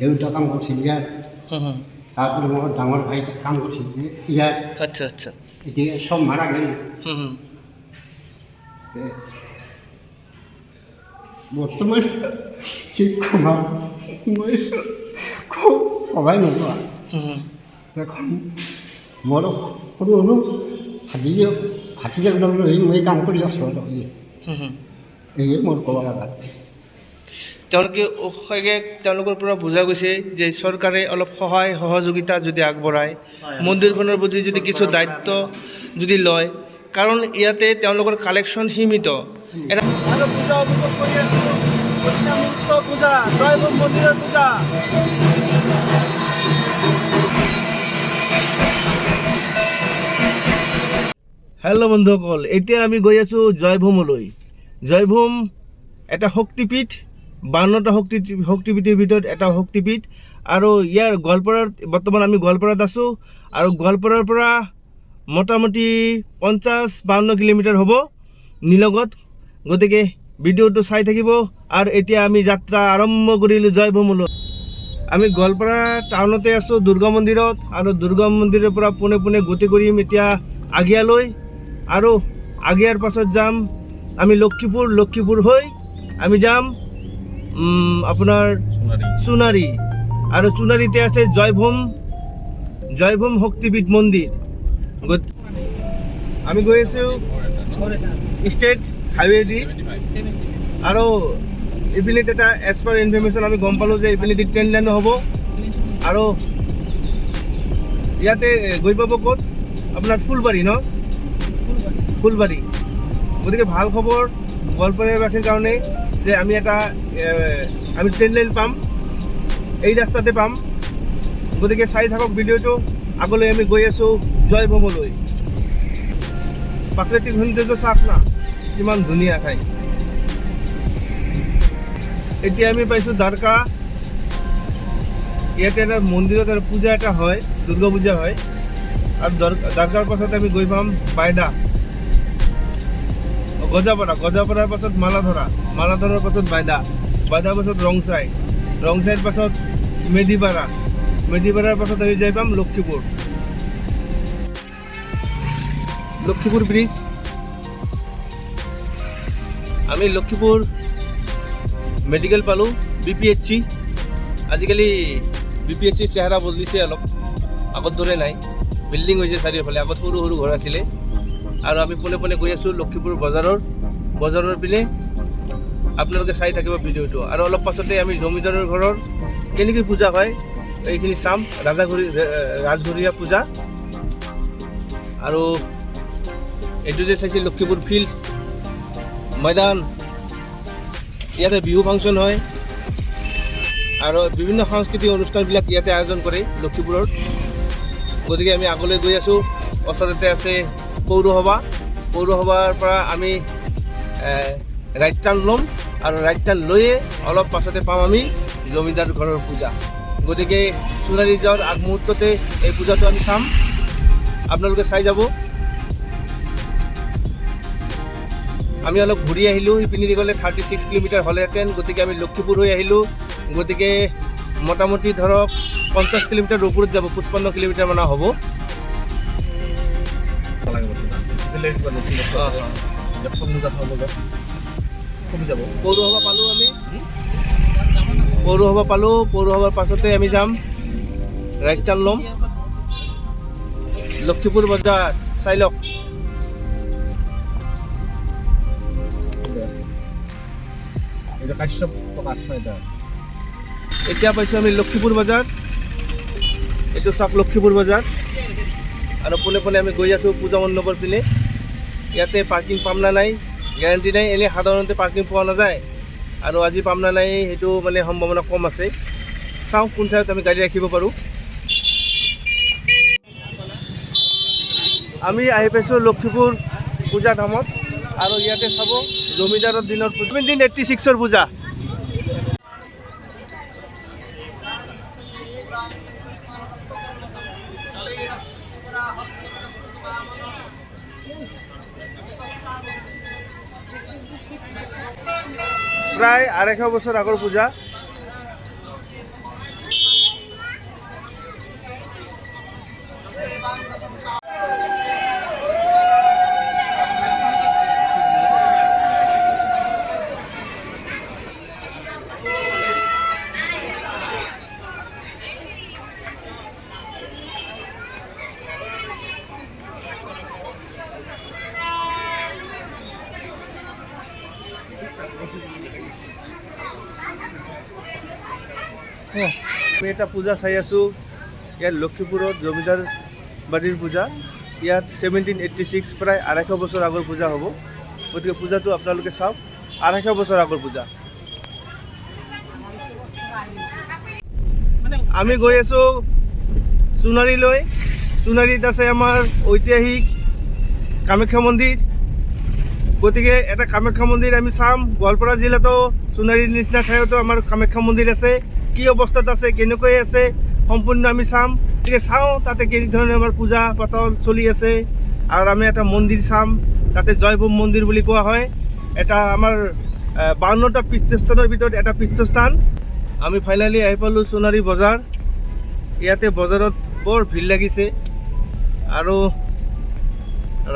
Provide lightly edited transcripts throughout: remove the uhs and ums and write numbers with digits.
দেউতা কাম কৰিছিল ইয়াত, তারপরে আমার ডাঙর ভাই কাম করছিল ইয়াত। আচ্ছা আচ্ছা। এদিকে সব মারা গেল। বর্তমান শিক্ষা খুব সবাই নোপোৱা। এখন মোৰ সৰু সৰু ভাতিজাবিলাক লৈ মই কাম কৰি আছোঁ আৰু এয়ে মোৰ ক'ব লগা। তেওঁলোকৰ পৰা বুজা গৈছে যে চৰকাৰে অলপ সহায় সহযোগিতা যদি আগবঢ়ায়, মন্দিৰখনৰ প্ৰতি যদি কিছু দায়িত্ব যদি লয়, কাৰণ ইয়াতে তেওঁলোকৰ কালেকশ্যন সীমিত। এটা পূজা উপভোগ কৰি আছোঁ, পূজা জয়ভোম মন্দিৰৰ পূজা। হেল্ল' বন্ধুসকল, এতিয়া আমি গৈ আছোঁ জয়ভোমলৈ। জয়ভোম এটা শক্তিপীঠ, 52টা শক্তিপীঠৰ ভিতৰত এটা শক্তিপীঠ। আৰু ইয়াৰ গোৱালপাৰাত, বৰ্তমান আমি গোৱালপাৰাত আছোঁ। আৰু গোৱালপাৰাৰ পৰা মোটামুটি 50-52 কিলোমিটাৰ হ'ব নিলগত। গতিকে ভিডিঅ'টো চাই থাকিব। আৰু এতিয়া আমি যাত্ৰা আৰম্ভ কৰিলোঁ জয়ভোমলৈ। আমি গোৱালপাৰা টাউনতে আছোঁ, দুৰ্গা মন্দিৰত। আৰু দুৰ্গা মন্দিৰৰ পৰা পোনে পোনে গতি কৰিম এতিয়া আগিয়ালৈ। আৰু আগিয়াৰ পাছত যাম আমি লক্ষীপুৰ হৈ আমি যাম আপোনাৰ সোণাৰী। আৰু সোণাৰীতে আছে জয়ভোম শক্তিপীঠ মন্দিৰ। আমি গৈ আছোঁ ষ্টেট হাইৱে দি। আৰু ইপিনেত এটা এজ পাৰ ইনফৰমেশ্যন আমি গম পালোঁ যে ইপিনেদি ট্ৰেইন লাইনো হ'ব। আৰু ইয়াতে গৈ পাব ক'ত, আপোনাৰ ফুলবাৰী ন, ফুলবাৰী। গতিকে ভাল খবৰ গোৱালপাৰাবাসীৰ কাৰণে যে আমি ট্ৰেইন লাইন পাম, এই ৰাস্তাতে পাম। গতিকে চাই থাকক ভিডিঅ'টো। আগলৈ আমি গৈ আছোঁ জয়ভোমলৈ। প্ৰাকৃতিক সৌন্দৰ্য চাওক না, কিমান ধুনীয়া ঠাই। এতিয়া আমি পাইছোঁ দ্বাৰকা। ইয়াতে এটা মন্দিৰত আৰু পূজা এটা হয়, দুৰ্গা পূজা হয়। আৰু দ্বাৰকাৰ পাছত আমি গৈ পাম বাইদা, গজাপাৰাৰ পাছত মালাধৰাৰ পাছত বাইদাৰ পাছত ৰংচাইৰ পাছত মেডিপাৰাৰ পাছত আমি যাই পাম লক্ষীপুৰ ব্ৰিজ। আমি লক্ষীপুৰ মেডিকেল পালোঁ, BPHC। আজিকালি BPHC চেহেৰা বদলিছে অলপ, আগত দৰে নাই, বিল্ডিং হৈছে চাৰিওফালে। আগত সৰু সৰু ঘৰ আছিলে। আৰু আমি পোনে পোনে গৈ আছোঁ লক্ষীপুৰ বজাৰৰ পিনে। আপোনালোকে চাই থাকিব ভিডিঅ'টো। আৰু অলপ পাছতে আমি জমিদাৰৰ ঘৰৰ কেনেকৈ পূজা হয় এইখিনি চাম, ৰাজঘৰীয়া পূজা। আৰু এইটো যে চাইছে লক্ষীপুৰ ফিল্ড ময়দান, ইয়াতে বিহু ফাংচন হয় আৰু বিভিন্ন সাংস্কৃতিক অনুষ্ঠানবিলাক ইয়াতে আয়োজন কৰে লক্ষীপুৰৰ। গতিকে আমি আগলৈ গৈ আছোঁ। ওচৰতে আছে পৌৰসভাৰ পৰা আমি ৰাইট টাৰ্ণ ল'ম। আৰু ৰাইট টাৰ্ণ লৈয়ে অলপ পাছতে পাম আমি জমিদাৰ ঘৰৰ পূজা। গতিকে সোণাৰী যোৱাৰ আগমুহূৰ্ততে এই পূজাটো আমি চাম, আপোনালোকে চাই যাব। আমি অলপ ঘূৰি আহিলোঁ, ইপিনেদি গ'লে 36 কিলোমিটাৰ হ'লেহেঁতেন। গতিকে আমি লক্ষীপুৰ হৈ আহিলোঁ। গতিকে মোটামুটি ধৰক 50 কিলোমিটাৰ ওপৰত যাব, 55 কিলোমিটাৰ মান হ'ব। পৌৰসভা পালোঁ আমি, পৌৰসভাৰ পাছতে আমি যাম ৰাইট টাৰ্ণ ল'ম লক্ষীপুৰ বজাৰ। চাই লওক, এতিয়া পাইছোঁ আমি লক্ষীপুৰ বজাৰ। এইটো চাওক লক্ষীপুৰ বজাৰ। আৰু পোনে পোনে আমি গৈ আছোঁ পূজা মণ্ডপৰ পিনে। ইয়াতে পাৰ্কিং পাম না নাই গেৰাণ্টি নাই, এনেই সাধাৰণতে পাৰ্কিং পোৱা নাযায়। আৰু আজি পাম না নাই সেইটো মানে সম্ভাৱনা কম আছে। চাওঁ কোন ঠাইত আমি গাড়ী ৰাখিব পাৰোঁ। আমি আহি পাইছোঁ লক্ষীপুৰ পূজা ধামত। আৰু ইয়াতে চাব জমিদাৰৰ দিনৰ 1786ৰ পূজা। প্ৰায় 250 বছৰ আগৰ পূজা। আমি এটা পূজা চাই আছোঁ ইয়াত লক্ষীপুৰত জমিদাৰ বাৰীৰ পূজা ইয়াত 1786 প্ৰায় 250 বছৰ আগৰ পূজা হ'ব গতিকে পূজাটো আপোনালোকে চাওক 250 বছৰ আগৰ পূজা আমি গৈ আছোঁ সোণাৰীলৈ সোণাৰীত আছে আমাৰ ঐতিহাসিক কামাখ্যা মন্দিৰ গতিকে এটা কামাখ্যা মন্দিৰ আমি চাম গোৱালপাৰা জিলাতো সোণাৰীৰ নিচিনা ঠাইতো আমাৰ কামাখ্যা মন্দিৰ আছে কি অৱস্থাত আছে কেনেকৈ আছে সম্পূৰ্ণ আমি চাম গতিকে চাওঁ তাতে কেনেধৰণে আমাৰ পূজা পাতল চলি আছে আৰু আমি এটা মন্দিৰ চাম তাতে জয়ভূম মন্দিৰ বুলি কোৱা হয় এটা আমাৰ 52টা তীৰ্থস্থানৰ ভিতৰত এটা তীৰ্থস্থান আমি ফাইনেলি আহি পালোঁ সোণাৰী বজাৰ ইয়াতে বজাৰত বৰ ভিৰ লাগিছে আৰু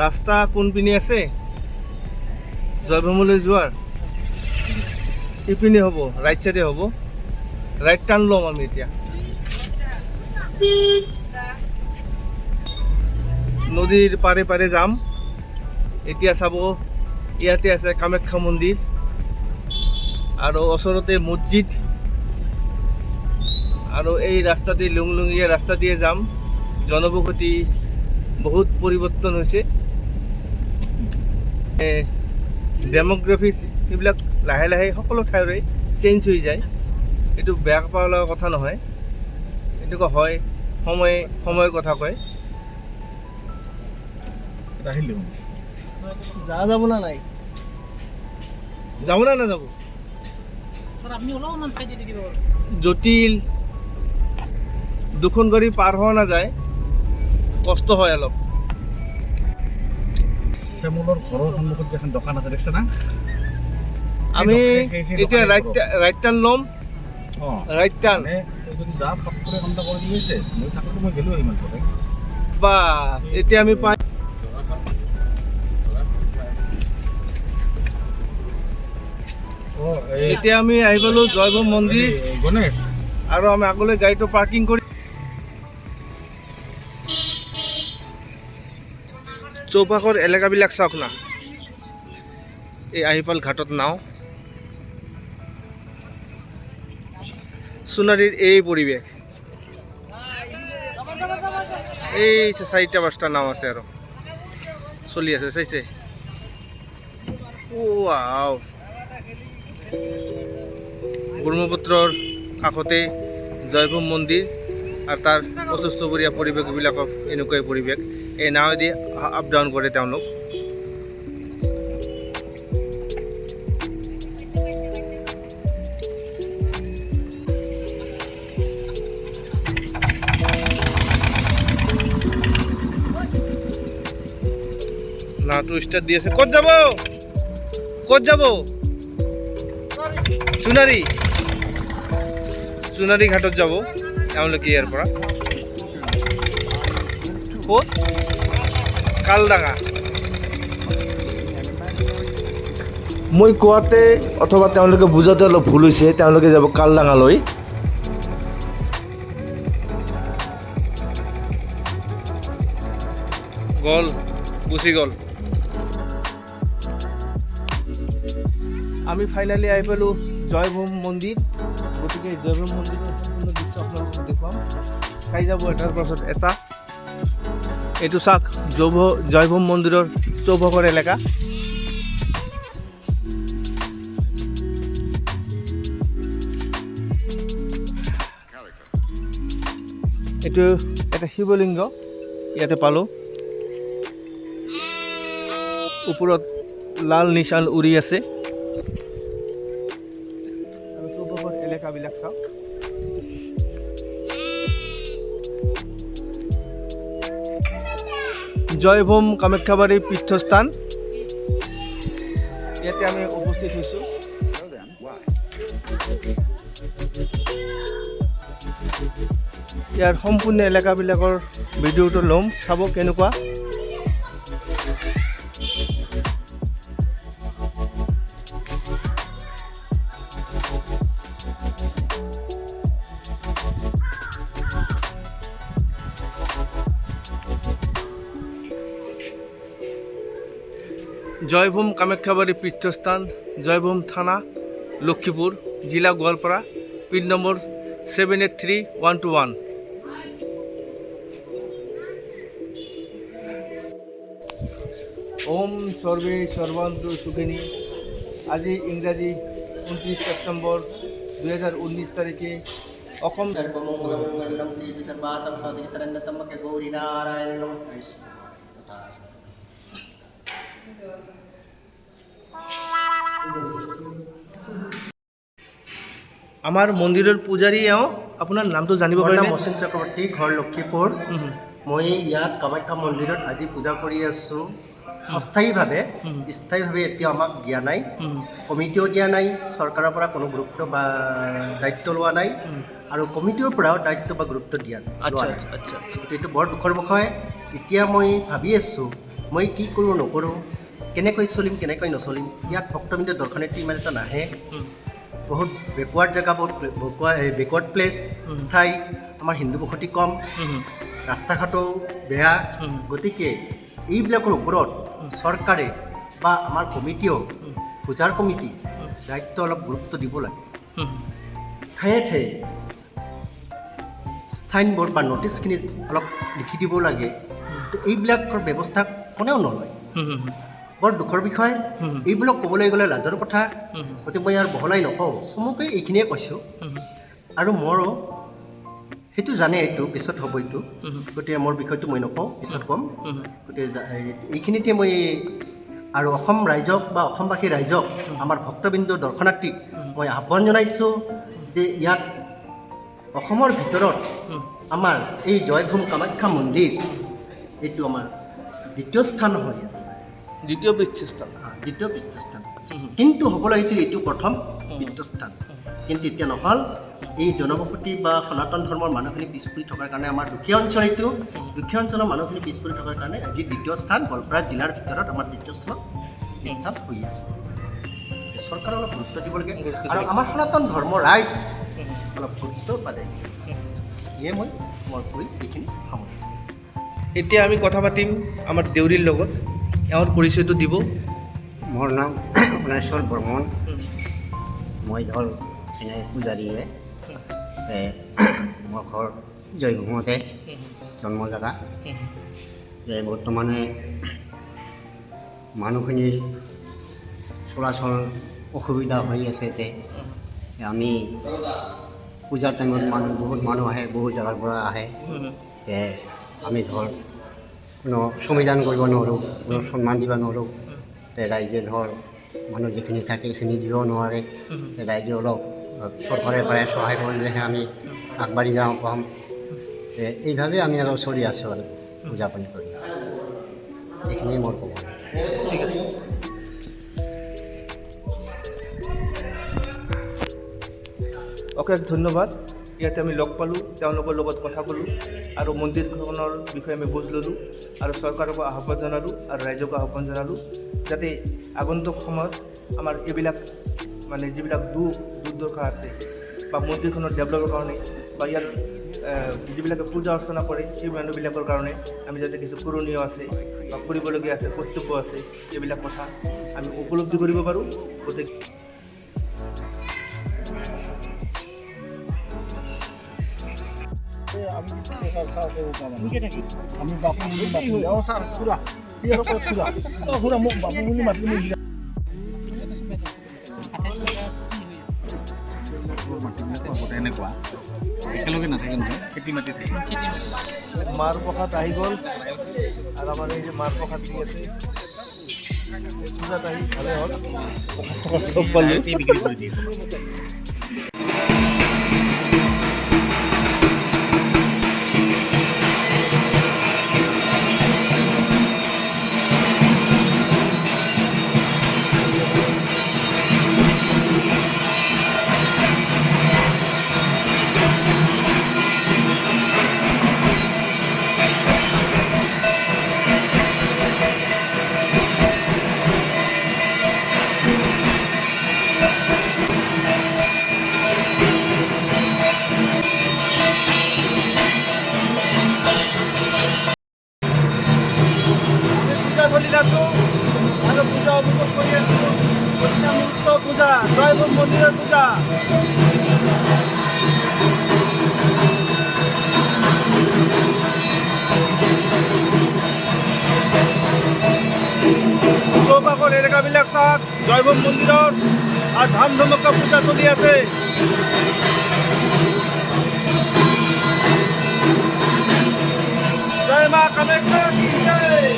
ৰাস্তা কোনপিনে আছে জয়ভূমলৈ যোৱাৰ ইপিনে হ'ব ৰাইট চাইডে হ'ব ৰাইট টাৰ্ণ ল'ম আমি এতিয়া নদীৰ পাৰে পাৰে যাম এতিয়া চাব ইয়াতে আছে কামাখ্যা মন্দিৰ আৰু ওচৰতে মছজিদ আৰু এই ৰাস্তাতে লুংলুঙীয়া ৰাস্তা দিয়ে যাম জনবসতি বহুত পৰিৱৰ্তন হৈছে ডেমোগ্ৰাফি এইবিলাক লাহে লাহে সকলো ঠাইৰে চেঞ্জ হৈ যায় এইটো বেয়া পাব লগা কথা নহয় এনেকুৱা হয় সময়ৰ কথা কয় যাব না নাই যাব না নাযাব জটিল দুখন গাড়ী পাৰ হোৱা নাযায় কষ্ট হয় অলপ শ্যামলৰ ঘৰৰ সন্মুখত যে এখন দোকান আছে দেখছে না আমি এতিয়া ৰাইট টাৰ্ণ ল'ম ৰাইট টাৰ্ণ যদি যা ফটকৰে কামটা কৰি দিয়েছে মই থাকোঁতে মই গেলোঁ ইমান পৰে বাছ এতিয়া আমি পাই এতিয়া আমি আহি পালোঁ জয়ভূম মন্দিৰ গণেশ আৰু আমি আগলৈ গাড়ীটো পাৰ্কিং কৰি চৌপাশৰ এলেকাবিলাক চাওক না এই আহিপাল ঘাটত নাও সোণাৰীৰ এই পৰিৱেশ এই 4টা 5টা নাও আছে আৰু চলি আছে চাইছে ৱাও ব্ৰহ্মপুত্ৰৰ কাষতে জয়ভূম মন্দিৰ আৰু তাৰ ওচৰ চুবুৰীয়া পৰিৱেশবিলাকক এনেকুৱাই পৰিৱেশ এই নাৱেদি আপ ডাউন কৰে তেওঁলোক নাওটো ষ্টাৰ্ট দি আছে ক'ত যাব সোণাৰী ঘাটত যাব তেওঁলোকে ইয়াৰ পৰা ক'ত কালডাঙা মই কোৱাতে অথবা তেওঁলোকে বুজাতে অলপ ভুল হৈছে তেওঁলোকে যাব কালডাঙালৈ গুচি গ'ল আমি ফাইনেলি আহি পালোঁ জয়ভূম মন্দিৰ গতিকে জয়ভূম মন্দিৰৰ সম্পূৰ্ণ দৃশ্য আপোনালোকক দেখুৱাম চাই যাব এটাৰ পাছত এটা এইটো চাওক জয়ভূম মন্দিৰৰ চৌপাশৰ এলেকা এইটো এটা শিৱলিংগ ইয়াতে পালোঁ ওপৰত লাল নিচান উৰি আছে আৰু চৌপাশৰ এলেকাবিলাক চাওক জয়ভূম কামাখ্যাবাৰী তীৰ্থস্থান ইয়াতে আমি উপস্থিত হৈছোঁ ইয়াৰ সম্পূৰ্ণ এলেকাবিলাকৰ ভিডিঅ'টো ল'ম চাব কেনেকুৱা জয়ভূম কামাখ্যাবাৰী তীৰ্থস্থান জয়ভূম থানা লক্ষীপুৰ জিলা গোৱালপাৰা পিন নম্বৰ 783121। ওম সৰ্বে সৰ্বান্তু সুখিনী। আজি ইংৰাজী 29 সেপ্টেম্বৰ 2019 তাৰিখে অসম सर्वमङ्गलं सर्वातं साधिके शरण्यतं गौरी नारायण नमस्ते। আমাৰ মন্দিৰৰ পূজাৰী এওঁ, আপোনাৰ নামটো জানিব মোৰ নাম পাৰিনে? অসীম চক্ৰৱৰ্তী, ঘৰ লক্ষীপুৰ। মই ইয়াত কামাখ্যা মন্দিৰত আজি পূজা কৰি আছোঁ অস্থায়ীভাৱে। স্থায়ীভাৱে এতিয়া আমাক দিয়া নাই, কমিটিও দিয়া নাই, চৰকাৰৰ পৰা কোনো গুৰুত্ব বা দায়িত্ব লোৱা নাই, আৰু কমিটিৰ পৰাও দায়িত্ব বা গুৰুত্ব দিয়া নাই। আচ্ছা আচ্ছা আচ্ছা আচ্ছা। এইটো বৰ দুখৰ বিষয়। এতিয়া মই ভাবি আছোঁ মই কি কৰোঁ নকৰোঁ, কেনেকৈ চলিম কেনেকৈ নচলিম। ইয়াত ভক্তবৃন্দ দৰ্শনাৰ্থী ইমান এটা নাহে, বহুত বেকৱাৰ্ড জেগা, বহুত বেকৱাৰ্ড প্লেচ ঠাই, আমাৰ হিন্দু বসতি কম, ৰাস্তা ঘাটো বেয়া। গতিকে এইবিলাকৰ ওপৰত চৰকাৰে বা আমাৰ কমিটিয়েও, পূজাৰ কমিটি দায়িত্ব অলপ গুৰুত্ব দিব লাগে। ঠায়ে ঠায়ে চাইনবোৰ্ড বা নটিচখিনি অলপ লিখি দিব লাগে। তো এইবিলাকৰ ব্যৱস্থা কোনেও নলয়, বৰ দুখৰ বিষয়। এইবিলাক ক'বলৈ গ'লে লাজৰ কথা, গতিকে মই আৰু বহলাই নকওঁ, চমুকৈ এইখিনিয়ে কৈছোঁ। আৰু মোৰো সেইটো জানে, এইটো পিছত হ'ব এইটো, গতিকে মোৰ বিষয়টো মই নকওঁ, পিছত ক'ম। গতিকে এইখিনিতে মই আৰু অসম ৰাইজক বা অসমবাসী ৰাইজক, আমাৰ ভক্তবৃন্দ দৰ্শনাৰ্থীক মই আহ্বান জনাইছোঁ যে ইয়াত অসমৰ ভিতৰত আমাৰ এই জয়ভূম কামাখ্যা মন্দিৰ, এইটো আমাৰ দ্বিতীয় স্থান হৈ আছে, দ্বিতীয় পৃষ্ঠস্থান। দ্বিতীয় পৃষ্ঠস্থান, কিন্তু হ'ব লাগিছিল এইটো প্ৰথম পৃষ্ঠস্থান। কিন্তু এতিয়া নহ'ল। এই জনবসতি বা সনাতন ধৰ্মৰ মানুহখিনি পিছ পৰি থকাৰ কাৰণে, আমাৰ দুখীয়া অঞ্চল, এইটো দুখীয়া অঞ্চলৰ মানুহখিনি পিছ পৰি থকাৰ কাৰণে আজি দ্বিতীয় স্থান, গোৱালপাৰা জিলাৰ ভিতৰত আমাৰ দ্বিতীয় স্থান হৈ আছে। চৰকাৰে অলপ গুৰুত্ব দিব লাগে, আৰু আমাৰ সনাতন ধৰ্মৰ ৰাইজ অলপ গুৰুত্ব পালে। ইয়ে মই মোৰ থৈ এইখিনি সামৰিছোঁ। এতিয়া আমি কথা পাতিম আমাৰ দেউৰীৰ লগত, এওঁৰ পৰিচয়টো দিব। মোৰ নাম অনাশ্বৰ বৰ্মন। মই ধৰ এনে পূজাৰীয়ে। মোৰ ঘৰ জয়ভূমতে, জন্ম জেগা। বৰ্তমানে মানুহখিনিৰ চলাচল অসুবিধা হৈ আছে। আমি পূজাৰ টাইমত বহুত মানুহ আহে, বহুত জেগাৰ পৰা আহে। আমি ধৰ কোনো সংবিধান কৰিব নোৱাৰোঁ, কোনো সন্মান দিব নোৱাৰোঁ। ৰাইজে ধৰ মানুহ যিখিনি থাকে সেইখিনি দিব নোৱাৰে। ৰাইজে অলপ চৰকাৰে পৰাই সহায় কৰিলেহে আমি আগবাঢ়ি যাওঁ পাম। এইভাৱে আমি আৰু চলি আছোঁ আৰু পূজা পানী কৰি। এইখিনিয়ে মোৰ ক'ব। ঠিক আছে। অশেষ ধন্যবাদ। ইয়াতে আমি লগ পালোঁ, তেওঁলোকৰ লগত কথা ক'লোঁ, আৰু মন্দিৰখনৰ বিষয়ে আমি বুজ ল'লোঁ, আৰু চৰকাৰকো আহ্বান জনালোঁ, আৰু ৰাইজকো আহ্বান জনালোঁ, যাতে আগন্তুক সময়ত আমাৰ এইবিলাক মানে যিবিলাক দুৰ্দশা আছে, বা মন্দিৰখনৰ ডেভেলপৰ কাৰণে, বা ইয়াৰ যিবিলাকে পূজা অৰ্চনা কৰে সেই মানুহবিলাকৰ কাৰণে আমি যাতে কিছু কৰণীয় আছে বা কৰিবলগীয়া আছে, কৰ্তব্য আছে, এইবিলাক কথা আমি উপলব্ধি কৰিব পাৰোঁ। গতিকে আমি বাপু বুলি মাতিলে, ছাৰ খুৰা খুৰা মোক বাপু বুলি মাতিলে। এনেকুৱা একেলগে নাথাকে নহয়, খেতি মাটি থাকে। মাৰ প্ৰসাদ আহি গ'ল, আৰু আমাৰ এই যে মাৰ প্ৰসাদ দি আছে, পূজাত আহি ভালে হ'ল, চব পালোঁ। বিক্ৰী কৰি দিয়ে। এলেকাবিলাক চাওক জয়ভূম মন্দিৰত আৰু ধাম ধুমুকা পূজা চলি আছে। জয় মা কামাখ্যা কি জয়।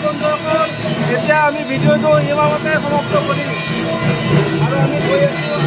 বন্ধুসকল, এতিয়া আমি ভিডিঅ'টো ইমানতে সমাপ্ত কৰিম আৰু আমি গৈ আছোঁ